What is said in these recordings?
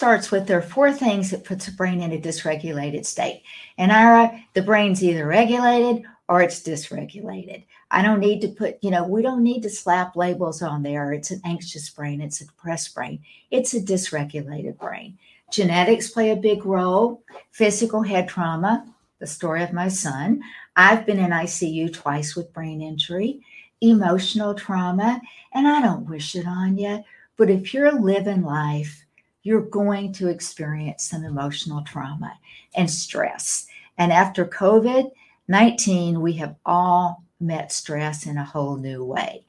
starts with there are four things that puts the brain in a dysregulated state. And Ira, the brain's either regulated or it's dysregulated. I don't need to put, we don't need to slap labels on there. It's an anxious brain. It's a depressed brain. It's a dysregulated brain. Genetics play a big role. Physical head trauma, the story of my son. I've been in ICU twice with brain injury. Emotional trauma, and I don't wish it on you, but if you're living life, you're going to experience some emotional trauma and stress. And after COVID-19, we have all met stress in a whole new way.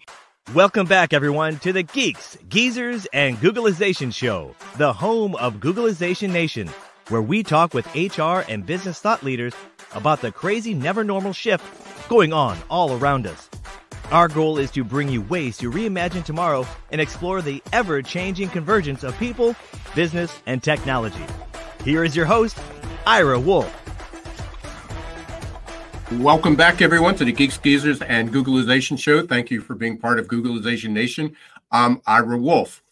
Welcome back, everyone, to the Geeks, Geezers, and Googleization Show, the home of Googleization Nation, where we talk with HR and business thought leaders about the crazy, never normal shift going on all around us. Our goal is to bring you ways to reimagine tomorrow and explore the ever-changing convergence of people, business, and technology. Here is your host, Ira Wolfe. Welcome back, everyone, to the Geeks, Geezers, and Googleization Show. Thank you for being part of Googleization Nation. I'm Ira Wolfe.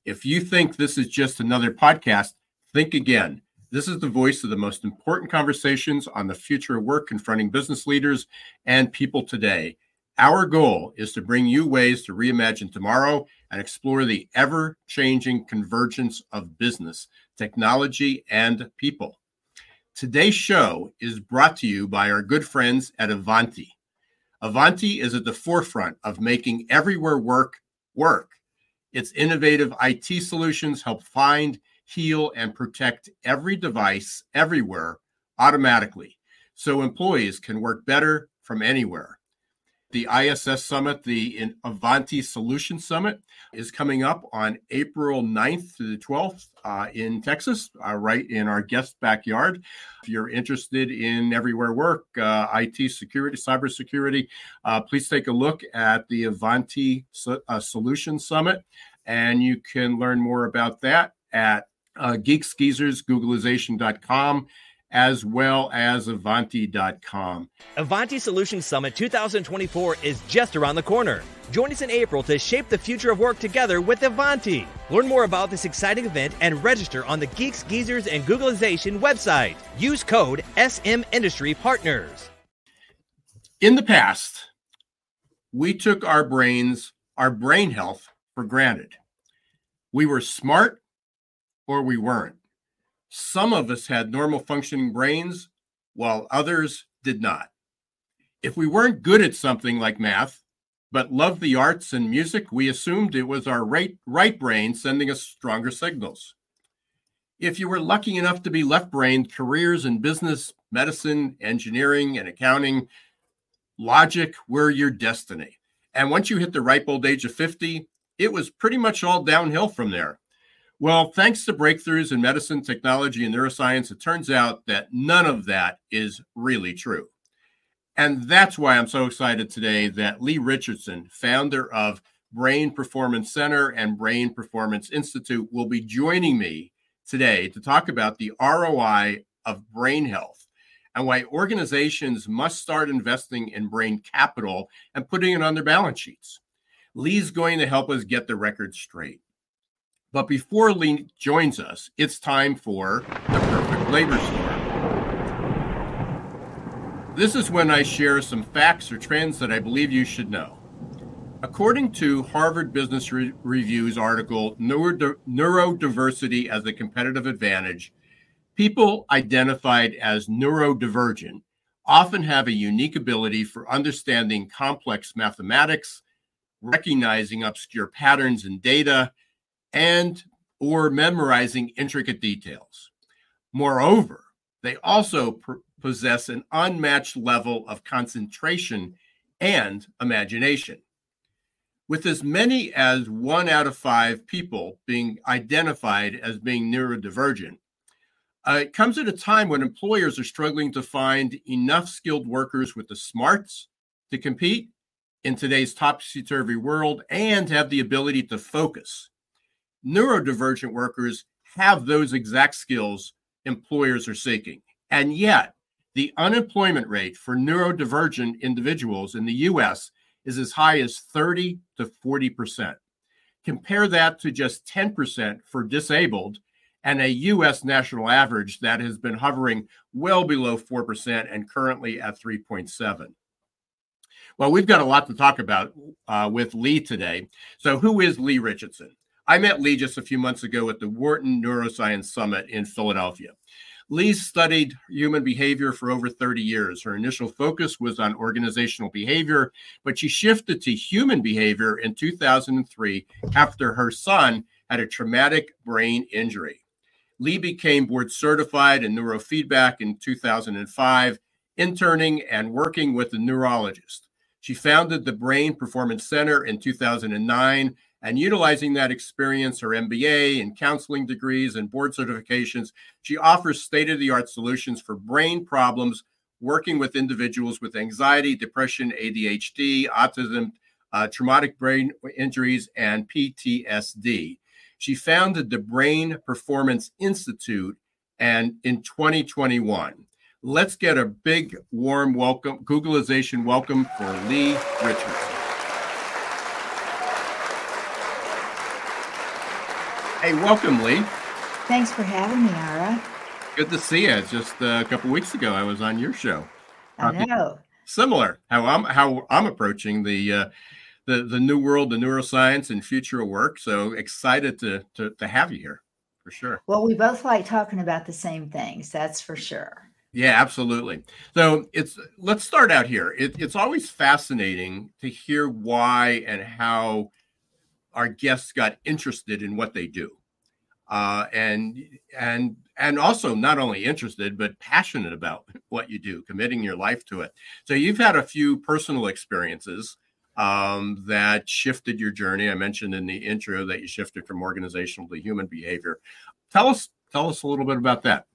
If you think this is just another podcast, think again. This is the voice of the most important conversations on the future of work confronting business leaders and people today. Our goal is to bring you ways to reimagine tomorrow and explore the ever-changing convergence of business, technology, and people. Today's show is brought to you by our good friends at Ivanti. Ivanti is at the forefront of making everywhere work work. Its innovative IT solutions help find, heal, and protect every device everywhere automatically, so employees can work better from anywhere. The ISS Summit, the Ivanti Solution Summit, is coming up on April 9th to the 12th in Texas, right in our guest backyard. If you're interested in everywhere work, IT security, cybersecurity, please take a look at the Ivanti Solution Summit, and you can learn more about that at geeksgeezersgoogleization.com. as well as Avanti.com. Ivanti Solutions Summit 2024 is just around the corner. Join us in April to shape the future of work together with Ivanti. Learn more about this exciting event and register on the Geeks, Geezers, and Googleization website. Use code SM Industry Partners. In the past, we took our brain health for granted. We were smart or we weren't. Some of us had normal functioning brains, while others did not. If we weren't good at something like math, but loved the arts and music, we assumed it was our right brain sending us stronger signals. If you were lucky enough to be left-brained, careers in business, medicine, engineering, and accounting, logic were your destiny. And once you hit the ripe old age of 50, it was pretty much all downhill from there. Well, thanks to breakthroughs in medicine, technology, and neuroscience, it turns out that none of that is really true. And that's why I'm so excited today that Leigh Richardson, founder of Brain Performance Center and Brain Performance Institute, will be joining me today to talk about the ROI of brain health and why organizations must start investing in brain capital and putting it on their balance sheets. Leigh's going to help us get the record straight. But before Leigh joins us, it's time for the Perfect Labor Storm. This is when I share some facts or trends that I believe you should know. According to Harvard Business Review's article, Neurodiversity as a Competitive Advantage, people identified as neurodivergent often have a unique ability for understanding complex mathematics, recognizing obscure patterns in data, and or memorizing intricate details. Moreover, they also possess an unmatched level of concentration and imagination. With as many as 1 out of 5 people being identified as being neurodivergent, it comes at a time when employers are struggling to find enough skilled workers with the smarts to compete in today's topsy-turvy world and have the ability to focus. Neurodivergent workers have those exact skills employers are seeking. And yet, the unemployment rate for neurodivergent individuals in the U.S. is as high as 30 to 40%. Compare that to just 10% for disabled and a U.S. national average that has been hovering well below 4% and currently at 3.7. Well, we've got a lot to talk about with Leigh today. So who is Leigh Richardson? I met Leigh just a few months ago at the Wharton Neuroscience Summit in Philadelphia. Leigh studied human behavior for over 30 years. Her initial focus was on organizational behavior, but she shifted to human behavior in 2003 after her son had a traumatic brain injury. Leigh became board certified in neurofeedback in 2005, interning and working with a neurologist. She founded the Brain Performance Center in 2009, and utilizing that experience, her MBA and counseling degrees and board certifications, she offers state-of-the-art solutions for brain problems, working with individuals with anxiety, depression, ADHD, autism, traumatic brain injuries, and PTSD. She founded the Brain Performance Institute and in 2021. Let's get a big, warm welcome, Googleization welcome for Leigh Richardson. Hey, welcome, Leigh. Thanks for having me, Ira. Good to see you. Just a couple weeks ago, I was on your show. I know. Similar, how I'm approaching the new world, the neuroscience and future of work. So excited to have you here, for sure. Well, we both like talking about the same things, that's for sure. Yeah, absolutely. So let's start out here. It's always fascinating to hear why and how our guests got interested in what they do, and also not only interested but passionate about what you do, committing your life to it. So you've had a few personal experiences that shifted your journey. I mentioned in the intro that you shifted from organizational to human behavior. Tell us a little bit about that.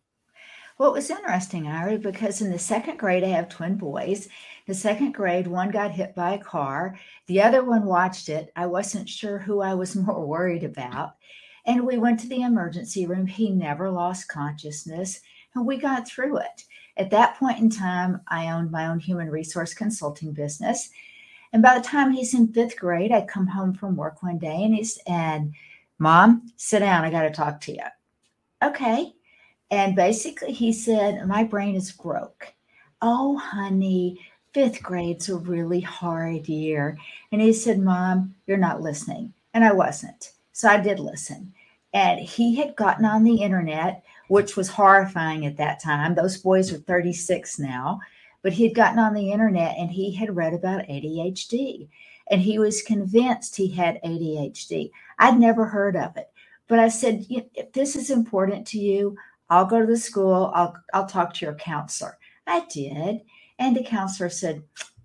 Well, it was interesting, Ira, because in the second grade, I have twin boys. The second grade, one got hit by a car. The other one watched it. I wasn't sure who I was more worried about. And we went to the emergency room. He never lost consciousness, and we got through it. At that point in time, I owned my own human resource consulting business. And by the time he's in fifth grade, I come home from work one day and Mom, sit down. I got to talk to you. Okay. And basically he said, my brain is broke. Oh, honey, fifth grade's a really hard year. And he said, Mom, you're not listening. And I wasn't. So I did listen. And he had gotten on the internet, which was horrifying at that time. Those boys are 36 now. But he had gotten on the internet and he had read about ADHD. And he was convinced he had ADHD. I'd never heard of it. But I said, if this is important to you, I'll go to the school. I'll talk to your counselor. I did. And the counselor said,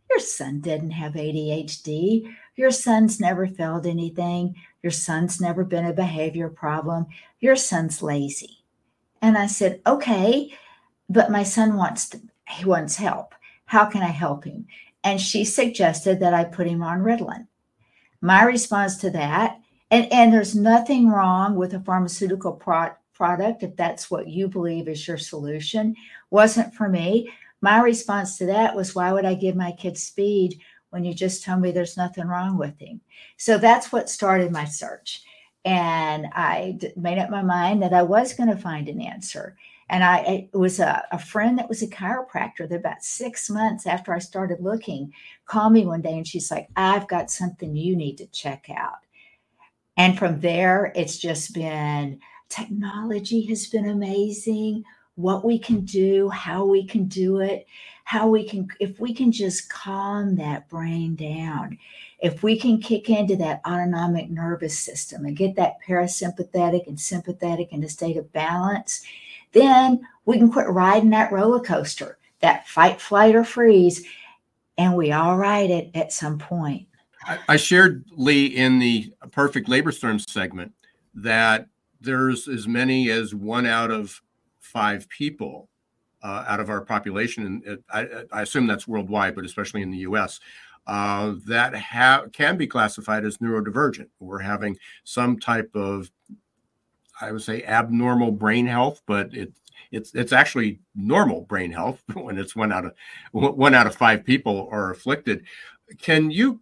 your son didn't have ADHD. Your son's never failed anything. Your son's never been a behavior problem. Your son's lazy. And I said, okay, but my son wants help. How can I help him? And she suggested that I put him on Ritalin. My response to that, and there's nothing wrong with a pharmaceutical product, if that's what you believe is your solution, wasn't for me. My response to that was, why would I give my kid speed when you just told me there's nothing wrong with him? So that's what started my search. And I made up my mind that I was going to find an answer. And it was a friend that was a chiropractor that about 6 months after I started looking, called me one day and she's like, I've got something you need to check out. And from there, it's just been, technology has been amazing. What we can do, how we can do it, if we can just calm that brain down, if we can kick into that autonomic nervous system and get that parasympathetic and sympathetic in a state of balance, then we can quit riding that roller coaster, that fight, flight, or freeze, and we all ride it at some point. I shared, Leigh, in the Perfect Labor Storm segment that there's as many as 1 out of 5 people out of our population, and I assume that's worldwide, but especially in the U.S., that can be classified as neurodivergent or having some type of, I would say, abnormal brain health, but it's actually normal brain health when it's 1 out of 5 people are afflicted. Can you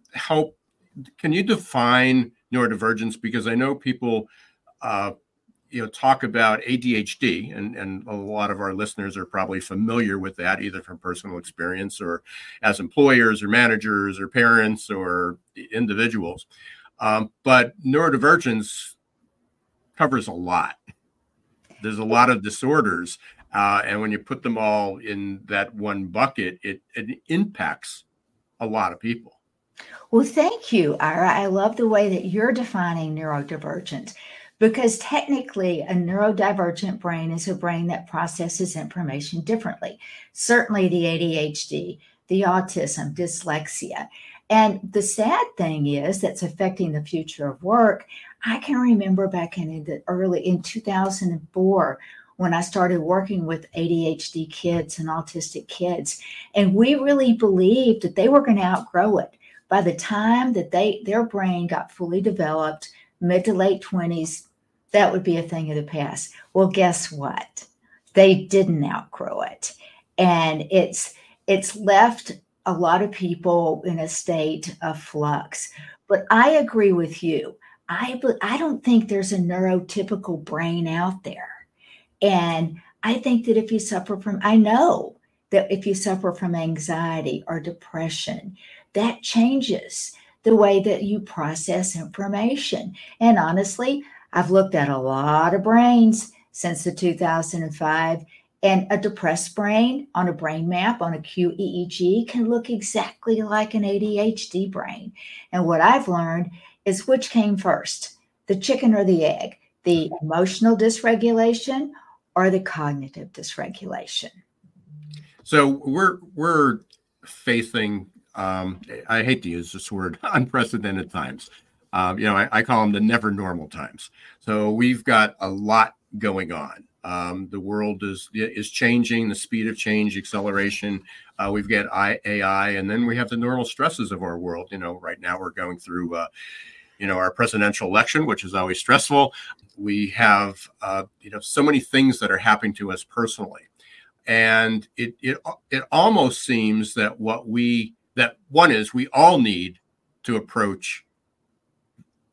define neurodivergence? Because I know people, talk about ADHD, and a lot of our listeners are probably familiar with that, either from personal experience or as employers or managers or parents or individuals. But neurodivergence covers a lot. There's a lot of disorders. And when you put them all in that one bucket, it impacts a lot of people. Well, thank you, Ira. I love the way that you're defining neurodivergent, because technically a neurodivergent brain is a brain that processes information differently. Certainly the ADHD, the autism, dyslexia. And the sad thing is that's affecting the future of work. I can remember back in 2004, when I started working with ADHD kids and autistic kids, and we really believed that they were going to outgrow it. By the time that their brain got fully developed, mid to late 20s, that would be a thing of the past. Well, guess what? They didn't outgrow it. And it's left a lot of people in a state of flux. But I agree with you. I don't think there's a neurotypical brain out there. And I think that I know that if you suffer from anxiety or depression, that changes the way that you process information. And honestly, I've looked at a lot of brains since the 2005, and a depressed brain on a brain map on a QEEG can look exactly like an ADHD brain. And what I've learned is which came first, the chicken or the egg, the emotional dysregulation or the cognitive dysregulation. So we're facing, I hate to use this word, unprecedented times. I call them the never normal times. So we've got a lot going on. The world is changing, the speed of change, acceleration. We've got AI, and then we have the normal stresses of our world. Right now we're going through, our presidential election, which is always stressful. We have, so many things that are happening to us personally. And it almost seems that we all need to approach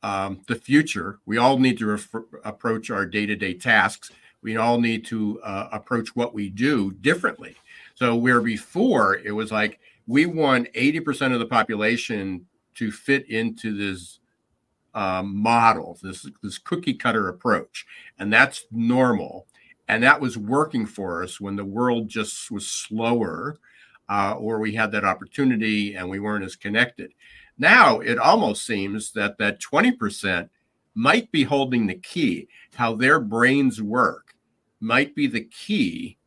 the future. We all need to approach our day-to-day tasks. We all need to approach what we do differently. So where before it was like we want 80% of the population to fit into this model, this cookie cutter approach, and that's normal. And that was working for us when the world just was slower, or we had that opportunity and we weren't as connected. Now it almost seems that 20% might be holding the key. How their brains work might be the key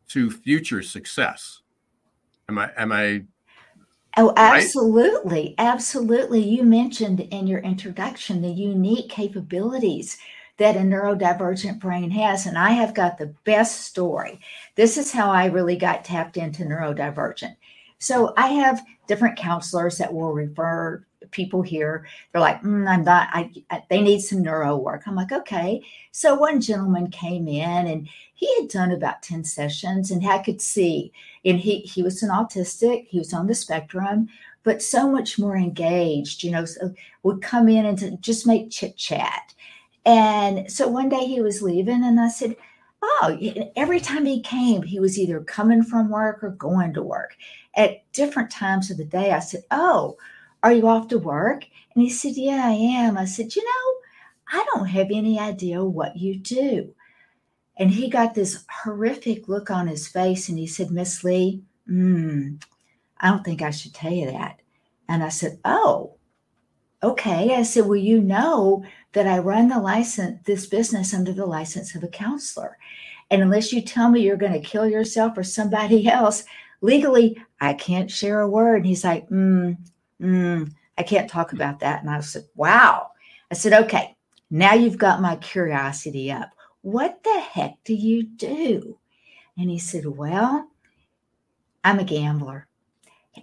to future success. Am I? Oh, absolutely. Right? Absolutely. You mentioned in your introduction the unique capabilities that a neurodivergent brain has. And I have got the best story. This is how I really got tapped into neurodivergent. So I have different counselors that will refer people here. They're like, they need some neuro work. I'm like, okay. So one gentleman came in and he had done about 10 sessions, and I could see, and he was an autistic, he was on the spectrum, but so much more engaged, so would come in and just make chit chat. And so one day he was leaving and I said, oh, every time he came, he was either coming from work or going to work at different times of the day. I said, oh, are you off to work? And he said, yeah, I am. I said, I don't have any idea what you do. And he got this horrific look on his face and he said, Miss Leigh, I don't think I should tell you that. And I said, oh, okay. I said, well, you know that I run this business under the license of a counselor. And unless you tell me you're going to kill yourself or somebody else, legally, I can't share a word. And he's like, I can't talk about that. And I said, wow. I said, okay, now you've got my curiosity up. What the heck do you do? And he said, well, I'm a gambler.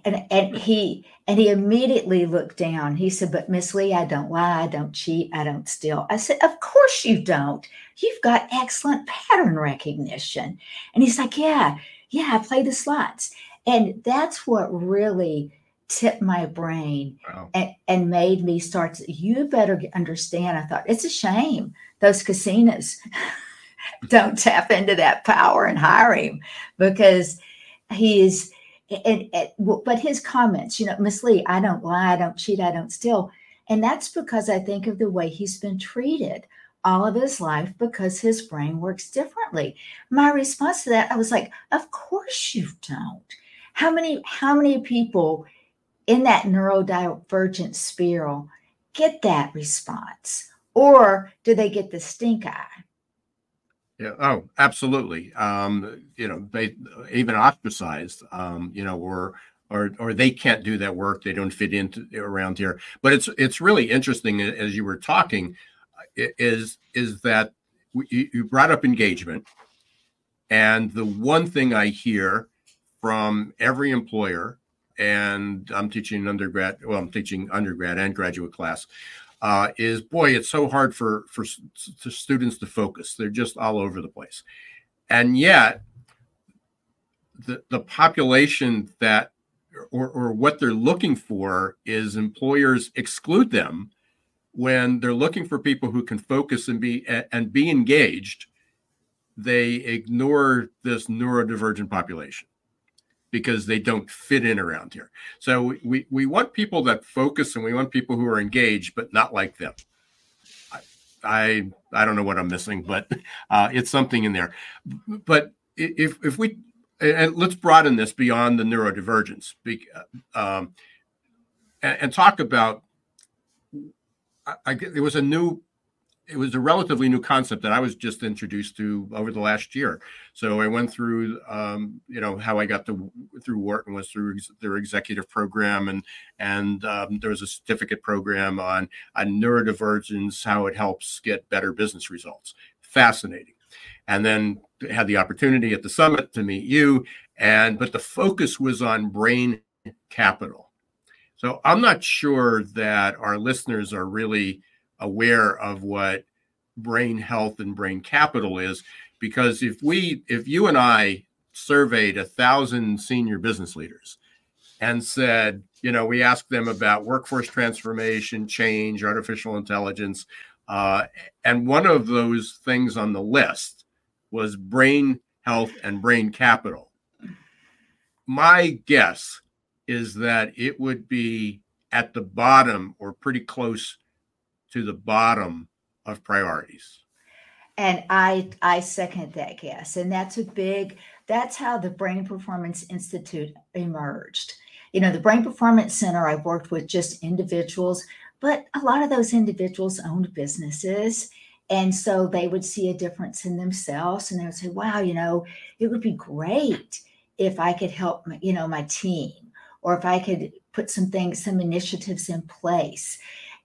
And he immediately looked down. He said, but Miss Leigh, I don't lie, I don't cheat, I don't steal. I said, of course you don't. You've got excellent pattern recognition. And he's like, yeah, I play the slots. And that's what really tipped my brain. Wow. And made me start to, you better understand. I thought, it's a shame those casinos don't tap into that power and hire him, because he is, but his comments, Miss Leigh, I don't lie, I don't cheat, I don't steal. And that's because I think of the way he's been treated all of his life, because his brain works differently. My response to that, I was like, of course you don't. How many people in that neurodivergent spiral get that response? Or do they get the stink eye? Yeah. Oh, absolutely. They even ostracized, or they can't do that work. They don't fit into around here. But it's really interesting, as you were talking, is that you brought up engagement. And the one thing I hear from every employer, and I'm teaching undergrad and graduate class, is, boy, it's so hard for students to focus. They're just all over the place. And yet the population that, or what they're looking for, is employers exclude them when they're looking for people who can focus and be engaged. They ignore this neurodivergent population because they don't fit in around here. So we want people that focus, and we want people who are engaged, but not like them. I don't know what I'm missing, but it's something in there. But if we, and let's broaden this beyond the neurodivergence, and talk about, it was a relatively new concept that I was just introduced to over the last year. So I went through, how I got through Wharton was through their executive program, and there was a certificate program on neurodivergence, how it helps get better business results. Fascinating. And then had the opportunity at the summit to meet you, but the focus was on brain capital. So I'm not sure that our listeners are really aware of what brain health and brain capital is, because if you and I surveyed 1,000 senior business leaders and said, we asked them about workforce transformation, change, artificial intelligence, and one of those things on the list was brain health and brain capital, my guess is that it would be at the bottom, or pretty close to the bottom of priorities. And I second that guess. And that's how the Brain Performance Institute emerged. The Brain Performance Center, I've worked with just individuals, but a lot of those individuals owned businesses. And so they would see a difference in themselves, and they would say, wow, it would be great if I could help my team, or if I could put some initiatives in place.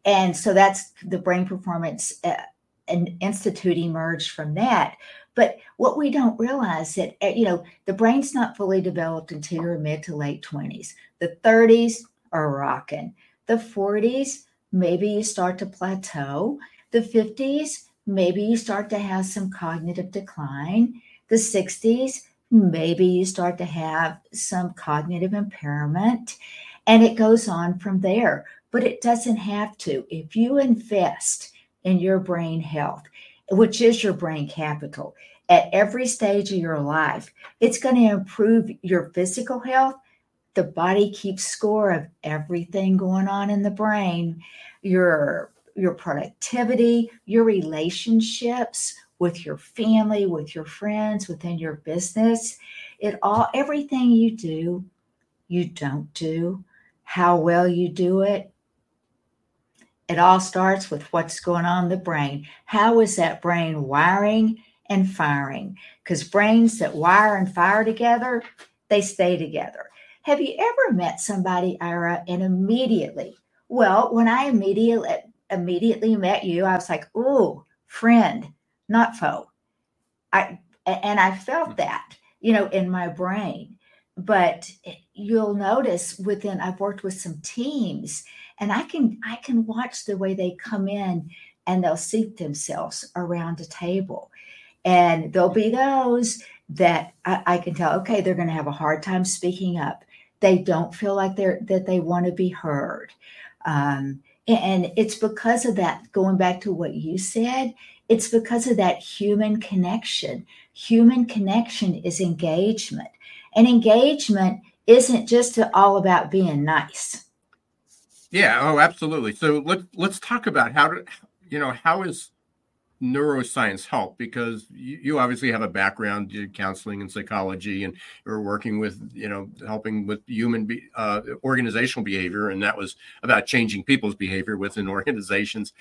And so that's the Brain Performance Institute emerged from that. But what we don't realize that, the brain's not fully developed until your mid to late 20s. The 30s are rocking. The 40s, maybe you start to plateau. The 50s, maybe you start to have some cognitive decline. The 60s, maybe you start to have some cognitive impairment. And it goes on from there. But it doesn't have to. If you invest in your brain health, which is your brain capital, at every stage of your life, it's going to improve your physical health. The body keeps score of everything going on in the brain, your productivity, your relationships with your family, with your friends, within your business. Everything you do, you don't do, how well you do it. It all starts with what's going on in the brain. How is that brain wiring and firing? Because brains that wire and fire together, they stay together. Have you ever met somebody, Ira, and when I immediately met you, I was like, ooh, friend, not foe. And I felt that, in my brain. But you'll notice I've worked with some teams, and I can watch the way they come in and they'll seat themselves around a table. And there'll be those that I can tell, okay, they're going to have a hard time speaking up. They don't feel like they want to be heard. And it's because of that, going back to what you said, it's because of that human connection. Human connection is engagement. And engagement isn't just all about being nice. Yeah, oh, absolutely. So let's talk about how is neuroscience help? Because you obviously have a background in counseling and psychology, and you're working with, helping with organizational behavior, and that was about changing people's behavior within organizations.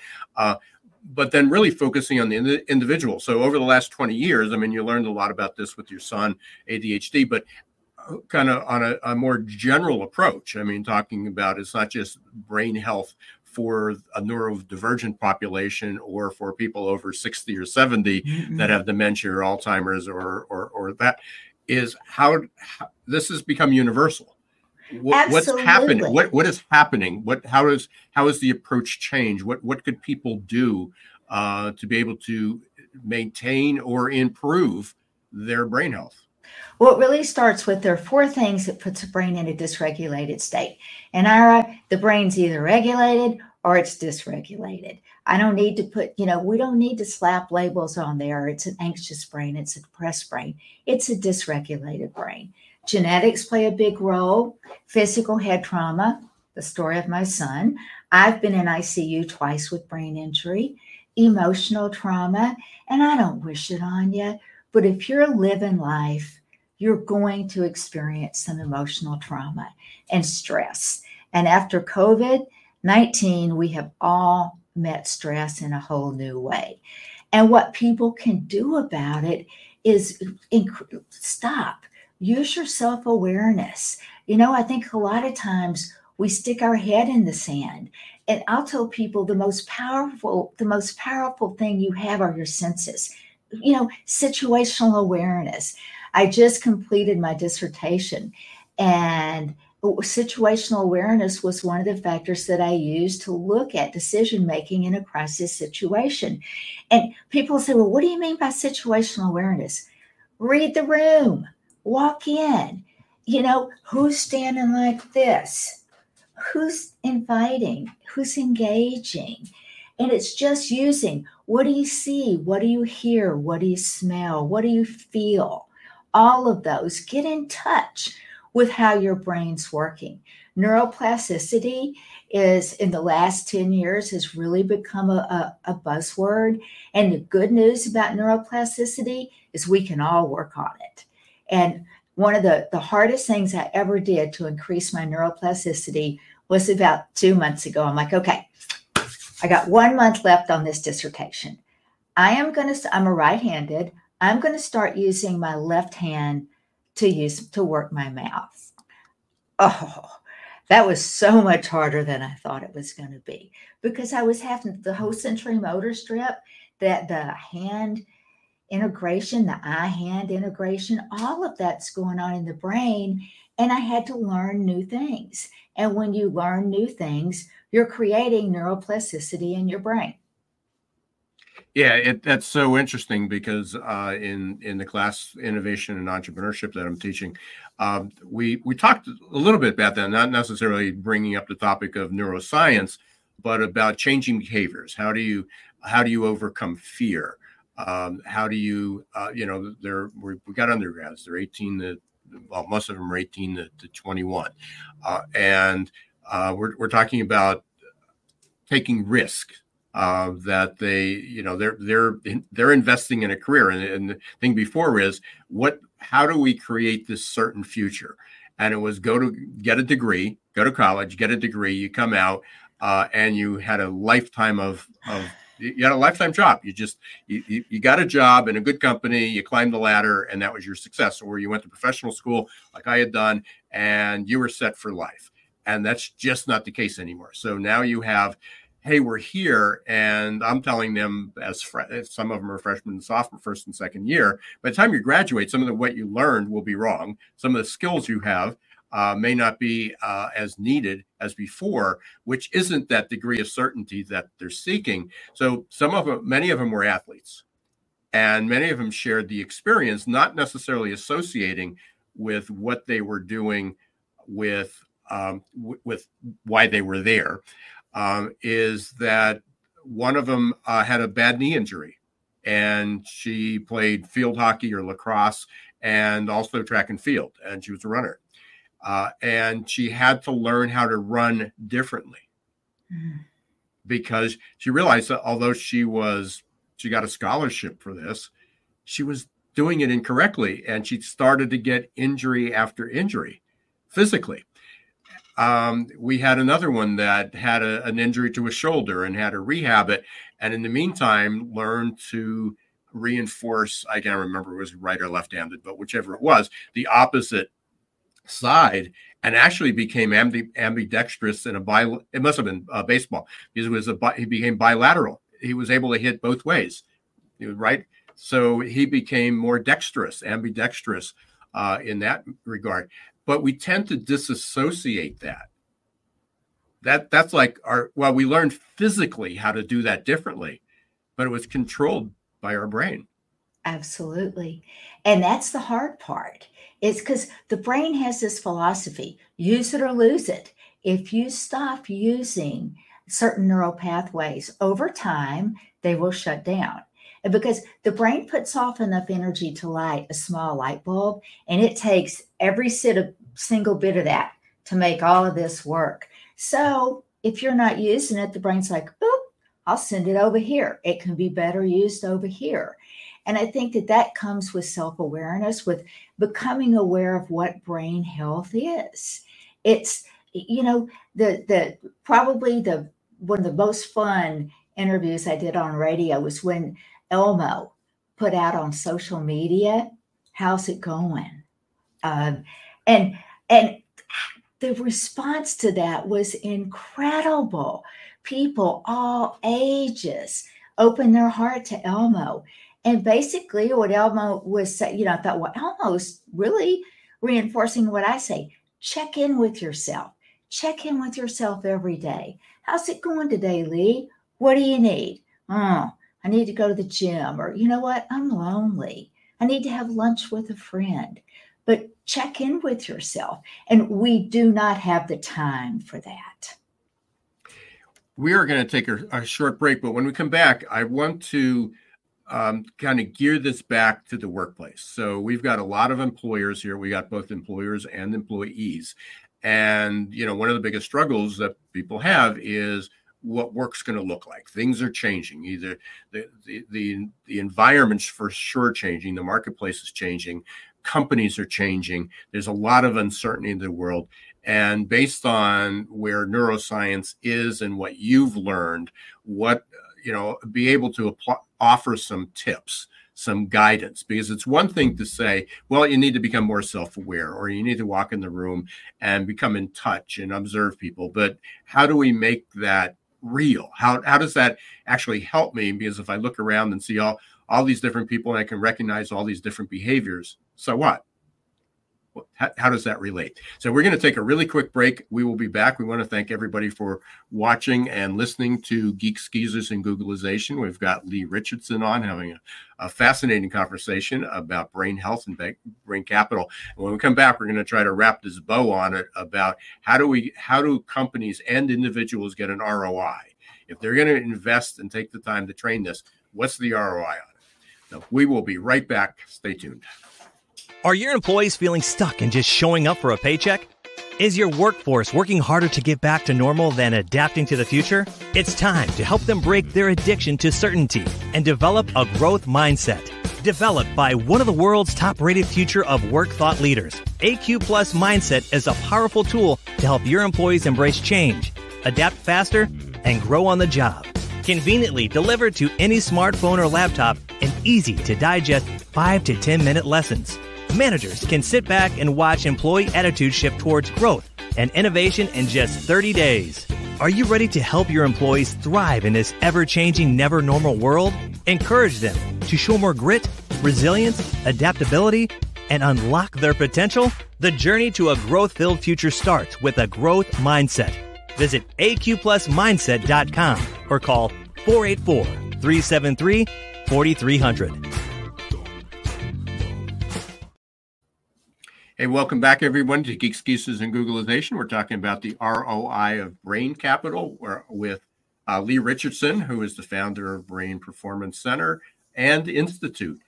But then really focusing on the individual. So over the last 20 years, I mean, you learned a lot about this with your son, ADHD, but kind of on a more general approach. I mean, talking about it's not just brain health for a neurodivergent population or for people over 60 or 70 that have dementia or Alzheimer's or that is how this has become universal. What's happening? What is happening? How is the approach change? What could people do to be able to maintain or improve their brain health? Well, it really starts with there are 4 things that puts a brain in a dysregulated state. And Ira, the brain's either regulated or it's dysregulated. I don't need to put, we don't need to slap labels on there. It's an anxious brain. It's a depressed brain. It's a dysregulated brain. Genetics play a big role. Physical head trauma, the story of my son. I've been in ICU twice with brain injury. Emotional trauma, and I don't wish it on you, but if you're living life, you're going to experience some emotional trauma and stress. And after COVID-19, we have all met stress in a whole new way. And what people can do about it is stop. Use your self-awareness. I think a lot of times we stick our head in the sand. And I'll tell people the most powerful thing you have are your senses. Situational awareness. I just completed my dissertation, and situational awareness was one of the factors that I used to look at decision-making in a crisis situation. And people say, well, what do you mean by situational awareness? Read the room, walk in, who's standing like this? Who's inviting? Who's engaging? And it's just using, what do you see? What do you hear? What do you smell? What do you feel? All of those. Get in touch with how your brain's working. Neuroplasticity is, in the last 10 years, has really become a buzzword. And the good news about neuroplasticity is we can all work on it. And one of the hardest things I ever did to increase my neuroplasticity was about 2 months ago. I'm like, okay, I got 1 month left on this dissertation. I'm a right-handed. I'm going to start using my left hand to work my mouth. Oh, that was so much harder than I thought it was going to be, because I was having the whole sensory motor strip, that the hand integration, the eye-hand integration, all of that's going on in the brain. And I had to learn new things. And when you learn new things, you're creating neuroplasticity in your brain. Yeah, that's so interesting, because in the class Innovation and Entrepreneurship that I'm teaching, we talked a little bit about that, not necessarily bringing up the topic of neuroscience, but about changing behaviors. How do you overcome fear? How do you, we got undergrads, they're 18 to, well, most of them are 18 to 21. And we're talking about taking risk, that they're investing in a career. And the thing before is, how do we create this certain future? And it was go get a degree, go to college, get a degree, you come out, and you had a lifetime you had a lifetime job. You got a job in a good company, you climbed the ladder, and that was your success. Or you went to professional school like I had done, and you were set for life. And that's just not the case anymore. So now you have, hey, we're here, and I'm telling them, as some of them are freshmen and sophomore, first and second year, by the time you graduate, some of what you learned will be wrong. Some of the skills you have may not be as needed as before, which isn't that degree of certainty that they're seeking. So many of them were athletes, and many of them shared the experience, not necessarily associating with what they were doing with why they were there, is that one of them had a bad knee injury, and she played field hockey or lacrosse and also track and field, and she was a runner. And she had to learn how to run differently because she realized that although she got a scholarship for this, she was doing it incorrectly, and she started to get injury after injury physically. We had another one that had an injury to a shoulder and had to rehab it, and in the meantime learned to reinforce, I can't remember if it was right or left-handed, but whichever it was, the opposite side, and actually became ambidextrous in it must have been baseball, because he became bilateral. He was able to hit both ways, right? So he became more dexterous, ambidextrous in that regard. But we tend to disassociate that. That's like we learned physically how to do that differently, but it was controlled by our brain. Absolutely. And that's the hard part. It's because the brain has this philosophy, use it or lose it. If you stop using certain neural pathways over time, they will shut down. And because the brain puts off enough energy to light a small light bulb, and it takes every single bit of that to make all of this work. So if you're not using it, the brain's like, boop, I'll send it over here. It can be better used over here. And I think that comes with self-awareness, with becoming aware of what brain health is. It's, probably one of the most fun interviews I did on radio was when Elmo put out on social media, how's it going? And the response to that was incredible. People, all ages, opened their heart to Elmo. And basically what Elmo was saying, I thought, well, Elmo's really reinforcing what I say. Check in with yourself. Check in with yourself every day. How's it going today, Leigh? What do you need? Oh, I need to go to the gym. Or, you know what? I'm lonely. I need to have lunch with a friend. But check in with yourself. And we do not have the time for that. We are going to take a short break, but when we come back, I want to kind of gear this back to the workplace. So we've got a lot of employers here. We got both employers and employees. And, one of the biggest struggles that people have is what work's going to look like. Things are changing. Either the environment's for sure changing. The marketplace is changing. Companies are changing. There's a lot of uncertainty in the world. And based on where neuroscience is and what you've learned, be able to offer some tips, some guidance, because it's one thing to say, well, you need to become more self-aware, or you need to walk in the room and become in touch and observe people. But how do we make that real? How does that actually help me? Because if I look around and see all these different people and I can recognize all these different behaviors, so what? How does that relate? So we're going to take a really quick break. We will be back. We want to thank everybody for watching and listening to Geeks, Geezers, and Googlization. We've got Leigh Richardson on having a fascinating conversation about brain health and brain capital. And when we come back, we're going to try to wrap this bow on it about how do companies and individuals get an ROI? If they're going to invest and take the time to train this, what's the ROI on it? So we will be right back. Stay tuned. Are your employees feeling stuck and just showing up for a paycheck? Is your workforce working harder to get back to normal than adapting to the future? It's time to help them break their addiction to certainty and develop a growth mindset. Developed by one of the world's top-rated future of work thought leaders, AQ Plus Mindset is a powerful tool to help your employees embrace change, adapt faster, and grow on the job. Conveniently delivered to any smartphone or laptop and easy to digest 5 to 10-minute lessons. Managers can sit back and watch employee attitude shift towards growth and innovation in just 30 days. Are you ready to help your employees thrive in this ever-changing, never-normal world? Encourage them to show more grit, resilience, adaptability, and unlock their potential? The journey to a growth-filled future starts with a growth mindset. Visit aqplusmindset.com or call 484-373-4300. Hey, welcome back, everyone, to Geeks, Geezers, and Googleization. We're talking about the ROI of brain capital with Leigh Richardson, who is the founder of Brain Performance Center and Institute.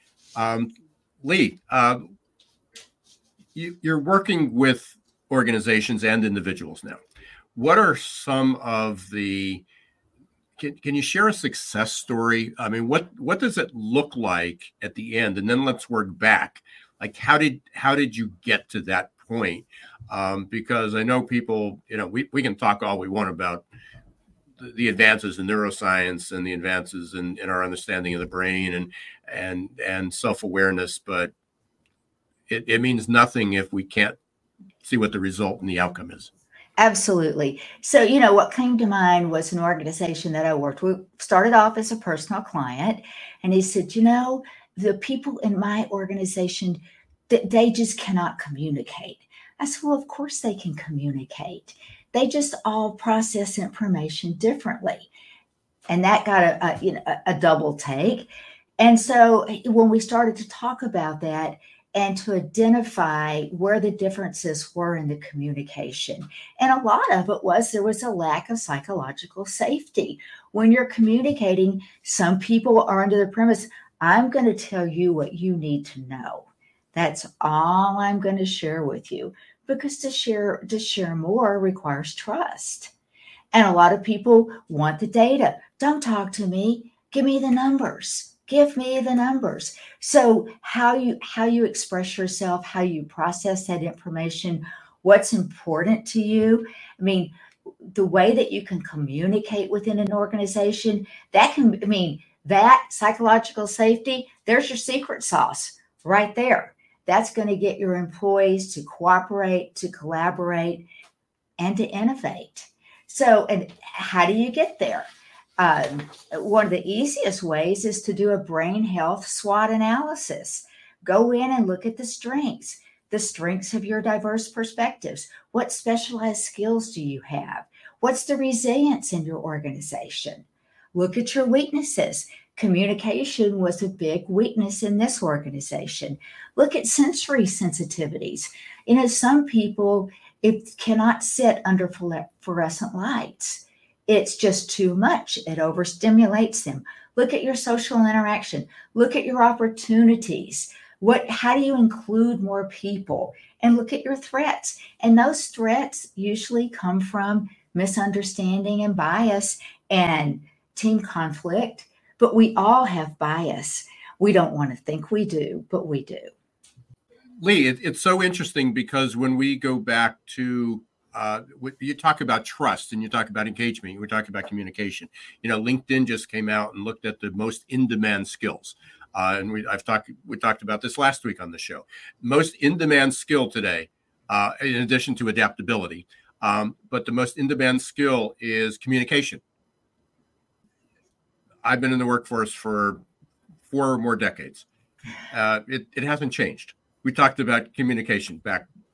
Leigh, you're working with organizations and individuals now. What are some of the Can you share a success story? I mean, what does it look like at the end? And then let's work back. Like, how did you get to that point? Because I know people, we can talk all we want about the advances in neuroscience and the advances in our understanding of the brain and self-awareness, but it means nothing if we can't see what the result and the outcome is. Absolutely. So, what came to mind was an organization that I worked with, started off as a personal client. And he said, the people in my organization, they just cannot communicate. I said, well, of course they can communicate. They just all process information differently. And that got a double take. And so when we started to talk about that, and to identify where the differences were in the communication. And a lot of it was there was a lack of psychological safety. When you're communicating, some people are under the premise, I'm going to tell you what you need to know. That's all I'm going to share with you, because to share more requires trust. And a lot of people want the data. Don't talk to me. Give me the numbers. Give me the numbers. So how you express yourself, how you process that information, what's important to you. I mean, the way that you can communicate within an organization, that psychological safety, there's your secret sauce right there. That's going to get your employees to cooperate, to collaborate, and to innovate. So, and how do you get there? One of the easiest ways is to do a brain health SWOT analysis. Go in and look at the strengths of your diverse perspectives. What specialized skills do you have? What's the resilience in your organization? Look at your weaknesses. Communication was a big weakness in this organization. Look at sensory sensitivities. Some people, it cannot sit under fluorescent lights. It's just too much. It overstimulates them. Look at your social interaction. Look at your opportunities. How do you include more people? And look at your threats. And those threats usually come from misunderstanding and bias and team conflict. But we all have bias. We don't want to think we do, but we do. Leigh, it's so interesting because when we go back to you talk about trust and you talk about engagement, we're talking about communication. LinkedIn just came out and looked at the most in-demand skills. And we talked about this last week on the show. Most in-demand skill today, in addition to adaptability, but the most in-demand skill is communication. I've been in the workforce for 4 or more decades. It hasn't changed. We talked about communication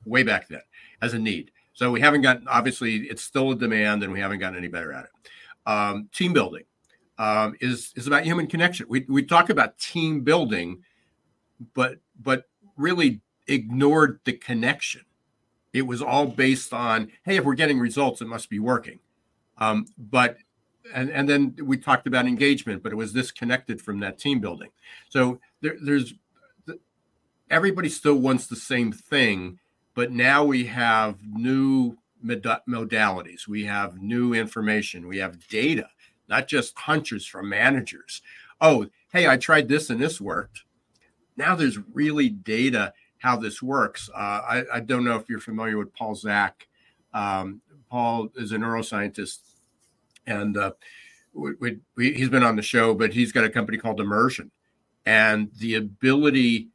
way back then as a need. So we haven't gotten, obviously, it's still a demand, and we haven't gotten any better at it. Team building is about human connection. We talk about team building, but really ignored the connection. It was all based on, hey, if we're getting results, it must be working. And then we talked about engagement, but it was disconnected from that team building. So everybody still wants the same thing. But now we have new modalities. We have new information. We have data, not just hunches from managers. Oh, hey, I tried this and this worked. Now there's really data how this works. I don't know if you're familiar with Paul Zak. Paul is a neuroscientist, and he's been on the show, but he's got a company called Immersion. And the ability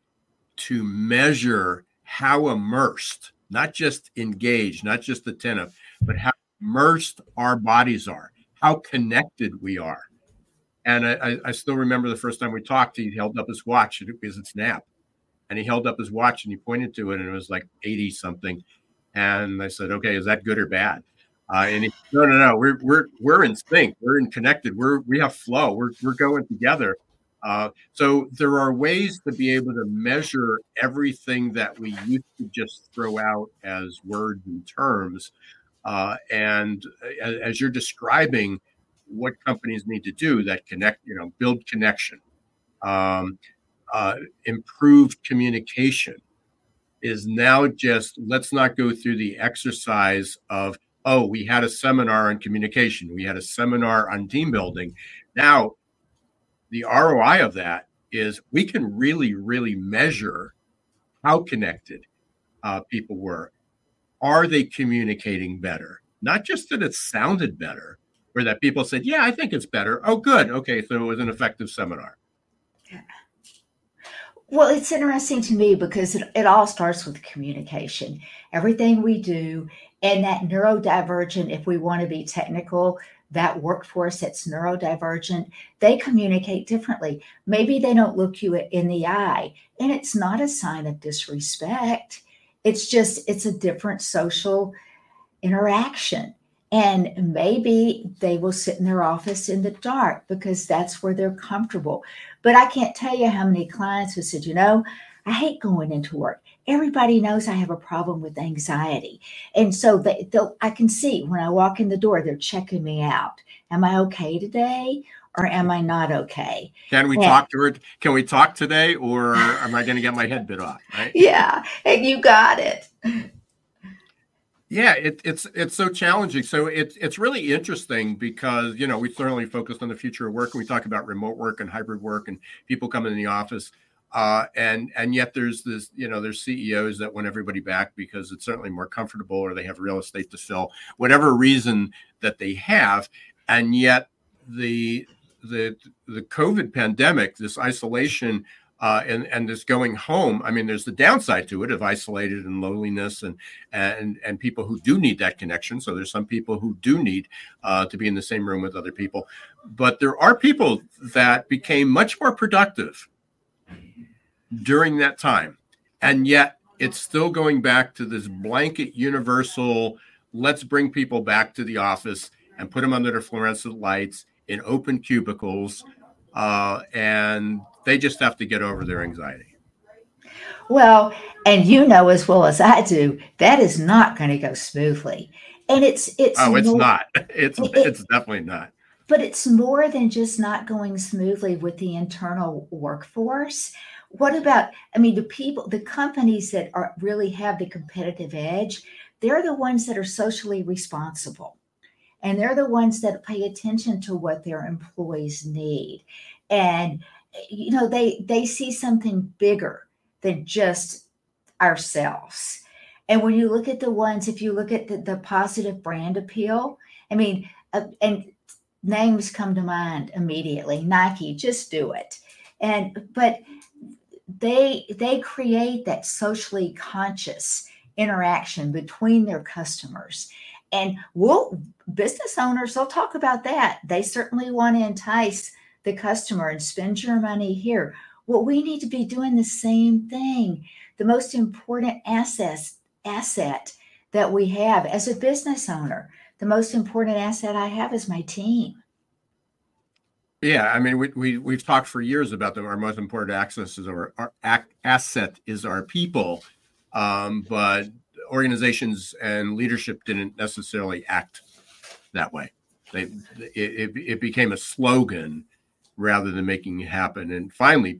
to measure how immersed, not just engaged, not just attentive, but how immersed our bodies are, how connected we are. And I still remember the first time we talked, he held up his watch because it's nap. And he held up his watch and he pointed to it, and it was like 80 something. And I said, okay, is that good or bad? And he said, no, we're in sync. We're in connected. We have flow. We're going together. So there are ways to be able to measure everything that we used to just throw out as words and terms. And as you're describing what companies need to do that connect, build connection, um, improved communication is now just, let's not go through the exercise of, oh, we had a seminar on communication, we had a seminar on team building. Now, the ROI of that is we can really, really measure how connected people were. Are they communicating better? Not just that it sounded better, or that people said, yeah, I think it's better. Oh, good. Okay, so it was an effective seminar. Well, it's interesting to me because it all starts with communication. Everything we do, and that neurodivergent, if we want to be technical, that workforce that's neurodivergent, they communicate differently. Maybe they don't look you in the eye, and it's not a sign of disrespect. It's a different social interaction. And maybe they will sit in their office in the dark because that's where they're comfortable. But I can't tell you how many clients who said, I hate going into work. Everybody knows I have a problem with anxiety. And so I can see when I walk in the door, they're checking me out. Am I okay today? Or am I not okay? Can we talk to her? Can we talk today? Or am I going to get my head bit off? Right? Yeah, and you got it. Yeah, it's so challenging. So it's really interesting because, we certainly focused on the future of work, and we talk about remote work and hybrid work and people coming in the office. And yet there's this, there's CEOs that want everybody back because it's certainly more comfortable, or they have real estate to fill, whatever reason that they have. And yet the COVID pandemic, this isolation, and this going home, I mean, there's the downside to it of isolated and loneliness and people who do need that connection. So there's some people who do need to be in the same room with other people. But there are people that became much more productive during that time. And yet it's still going back to this blanket universal, let's bring people back to the office and put them under the fluorescent lights in open cubicles. And they just have to get over their anxiety. Well, and as well as I do, that is not going to go smoothly. And it's not. It's definitely not. But it's more than just not going smoothly with the internal workforce. What about, the companies that really have the competitive edge, they're the ones that are socially responsible. And they're the ones that pay attention to what their employees need. And they see something bigger than just ourselves. And when you look at the ones, if you look at the positive brand appeal, and names come to mind immediately. Nike, just do it. But they create that socially conscious interaction between their customers. And business owners, they'll talk about that. They certainly want to entice the customer and spend your money here. Well, we need to be doing the same thing. The most important asset that we have as a business owner, the most important asset I have is my team. Yeah, we've talked for years about our most important asset is our people, but organizations and leadership didn't necessarily act that way. It became a slogan rather than making it happen. And finally,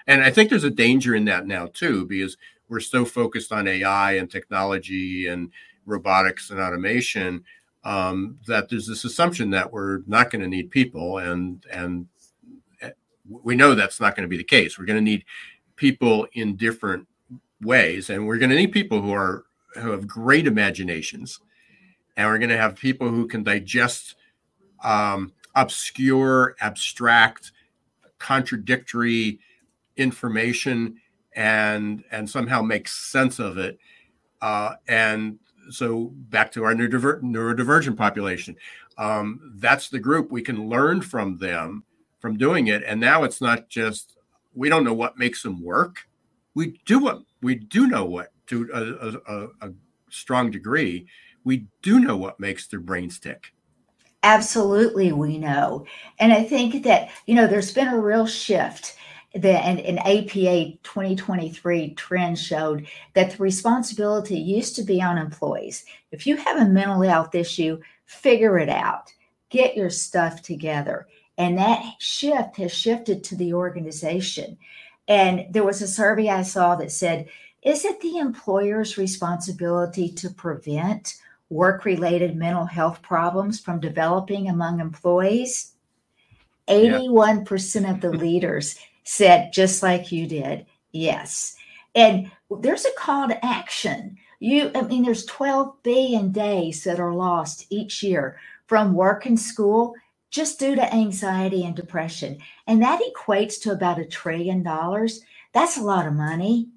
and I think there's a danger in that now too, because we're so focused on AI and technology and robotics and automation, that there's this assumption that we're not going to need people. And we know that's not going to be the case. We're going to need people in different ways. And we're going to need people who have great imaginations. And we're going to have people who can digest obscure, abstract, contradictory information and somehow make sense of it. And so back to our neurodivergent population, that's the group we can learn from them, from doing it. And now it's not just, we don't know what makes them work. We do know what, to a strong degree, we do know what makes their brains tick. Absolutely, we know. And I think that, there's been a real shift. An APA 2023 trend showed that the responsibility used to be on employees. If you have a mental health issue, figure it out, get your stuff together. And that shift has shifted to the organization. And there was a survey I saw that said, is it the employer's responsibility to prevent work-related mental health problems from developing among employees? 81% of the leaders said, just like you did, yes. And there's a call to action. There's 12 billion days that are lost each year from work and school just due to anxiety and depression. And that equates to about $1 trillion. That's a lot of money.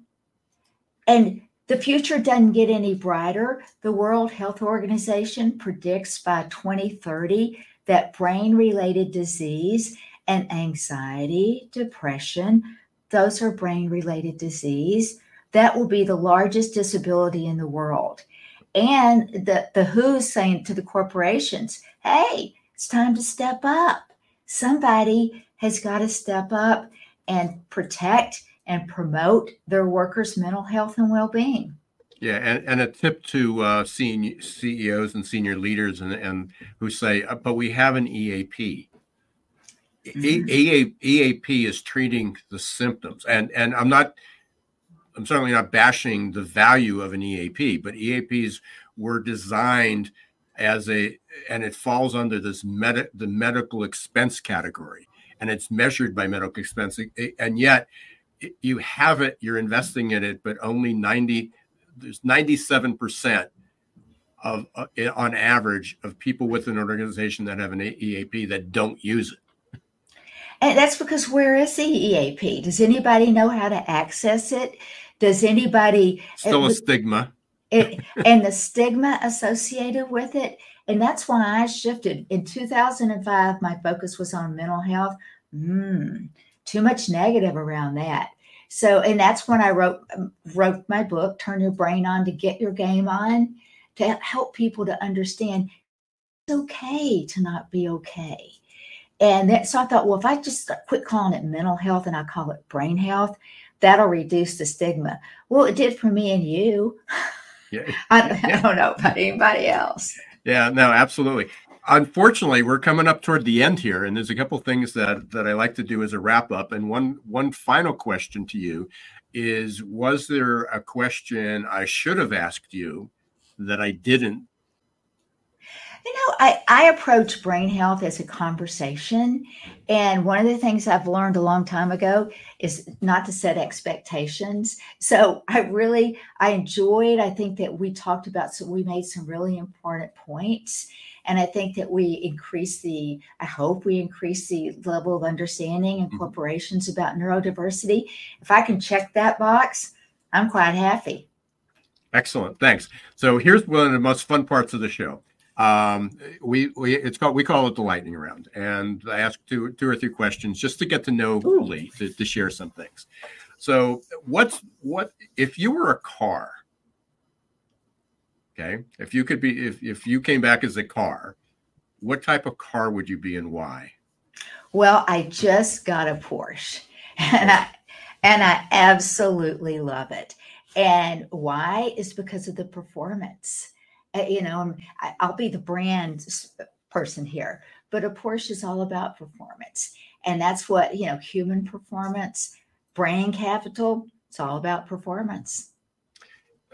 And the future doesn't get any brighter. The World Health Organization predicts by 2030 that brain-related disease and anxiety, depression, those are brain-related disease, that will be the largest disability in the world. And the WHO's saying to the corporations, hey, it's time to step up. Somebody has got to step up and protect and promote their workers' mental health and well-being. Yeah, and a tip to senior CEOs and senior leaders and who say, but we have an EAP. EAP is treating the symptoms, and I'm certainly not bashing the value of an EAP, but EAPs were designed and it falls under this the medical expense category, and it's measured by medical expense, and yet you have it, you're investing in it, but only 97% of on average of people within an organization that have an EAP that don't use it. And that's because where is the EAP? Does anybody know how to access it? Does anybody? Still a stigma. And the stigma associated with it. And that's why I shifted. In 2005, my focus was on mental health. Too much negative around that. So, and that's when I wrote my book, Turn Your Brain On to Get Your Game On, to help people to understand it's okay to not be okay. And so I thought, well, if I just quit calling it mental health and I call it brain health, that'll reduce the stigma. Well, it did for me and you. Yeah. I don't know about anybody else. Yeah, no, absolutely. Unfortunately, we're coming up toward the end here, and there's a couple things that I like to do as a wrap up. And one final question to you is, was there a question I should have asked you that I didn't? I approach brain health as a conversation. And one of the things I've learned a long time ago is not to set expectations. So I enjoyed, I think that we talked about, so we made some really important points. And I think that I hope we increase the level of understanding in corporations about neurodiversity. If I can check that box, I'm quite happy. Excellent. Thanks. So here's one of the most fun parts of the show. We call it the lightning round, and I ask two or three questions just to get to know Leigh, to share some things. So what if you were a car? Okay, if you came back as a car, what type of car would you be and why? Well, I just got a Porsche, and I absolutely love it. And why is because of the performance. I'll be the brand person here, but a Porsche is all about performance. And that's what, human performance, brain capital, it's all about performance.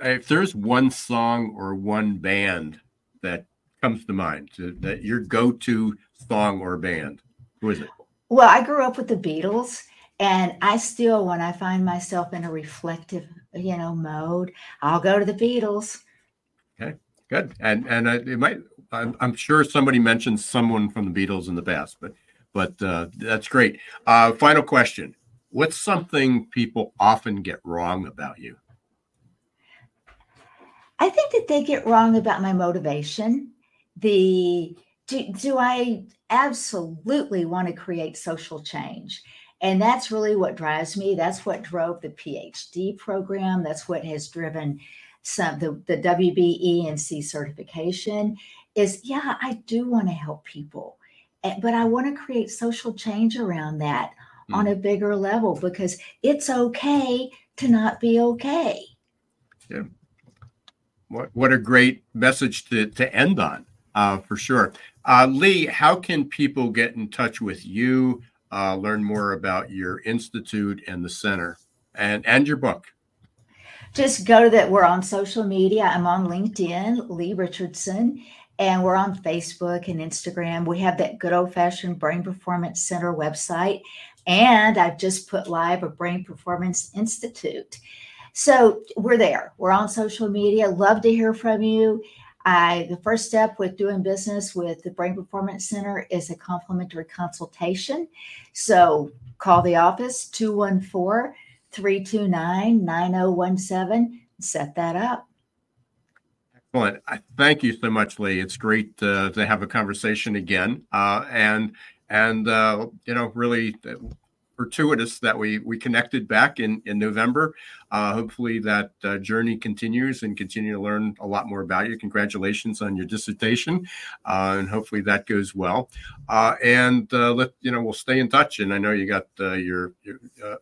If there's one song or one band that comes to mind, that your go-to song or band, who is it? Well, I grew up with the Beatles, and I still, when I find myself in a reflective, mode, I'll go to the Beatles. Okay. Good. And it might, I'm sure somebody mentioned someone from the Beatles in the past, but that's great. Final question. What's something people often get wrong about you? I think that they get wrong about my motivation. Do I absolutely want to create social change? And that's really what drives me. That's what drove the PhD program. That's what has driven the WBE and C certification is, yeah, I do want to help people, but I want to create social change around that on a bigger level, because it's okay to not be okay. Yeah. What a great message to end on, for sure. Leigh, how can people get in touch with you, learn more about your institute and the center and your book? Just go to that. We're on social media. I'm on LinkedIn, Leigh Richardson, and we're on Facebook and Instagram. We have that good old-fashioned Brain Performance Center website, and I've just put live a Brain Performance Institute. So we're there. We're on social media. Love to hear from you. The first step with doing business with the Brain Performance Center is a complimentary consultation. So call the office, 214-329-9017. Set that up. Excellent. Thank you so much, Leigh. It's great to have a conversation again, and really fortuitous that we connected back in November. Hopefully that journey continues and continue to learn a lot more about you. Congratulations on your dissertation, and hopefully that goes well. We'll stay in touch. And I know you got your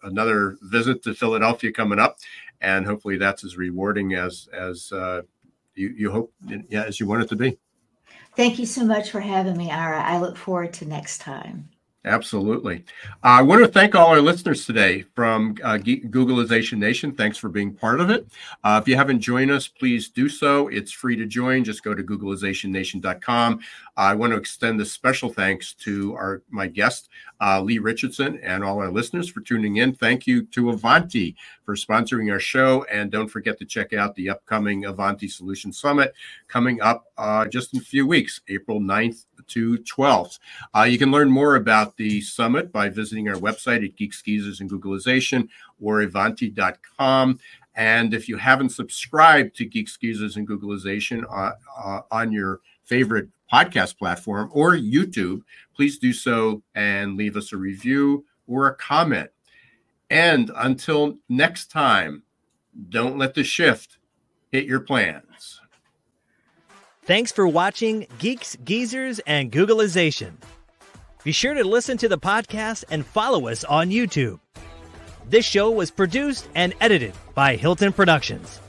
another visit to Philadelphia coming up, and hopefully that's as rewarding as you hope, as you want it to be. Thank you so much for having me, Ira. I look forward to next time. Absolutely. I want to thank all our listeners today from Googleization Nation. Thanks for being part of it. If you haven't joined us, please do so. It's free to join. Just go to Googleizationnation.com. I want to extend a special thanks to my guest, Leigh Richardson, and all our listeners for tuning in. Thank you to Avanti for sponsoring our show. And don't forget to check out the upcoming Avanti Solution Summit coming up just in a few weeks, April 9th to 12th. You can learn more about the summit by visiting our website at Geeks, Geezers, and Googleization, or Avanti.com. And if you haven't subscribed to Geeks, Geezers, and Googleization on your favorite podcast platform or YouTube, please do so and leave us a review or a comment. And until next time, don't let the shift hit your plans. Thanks for watching Geeks, Geezers, and Googleization. Be sure to listen to the podcast and follow us on YouTube. This show was produced and edited by Hilton Productions.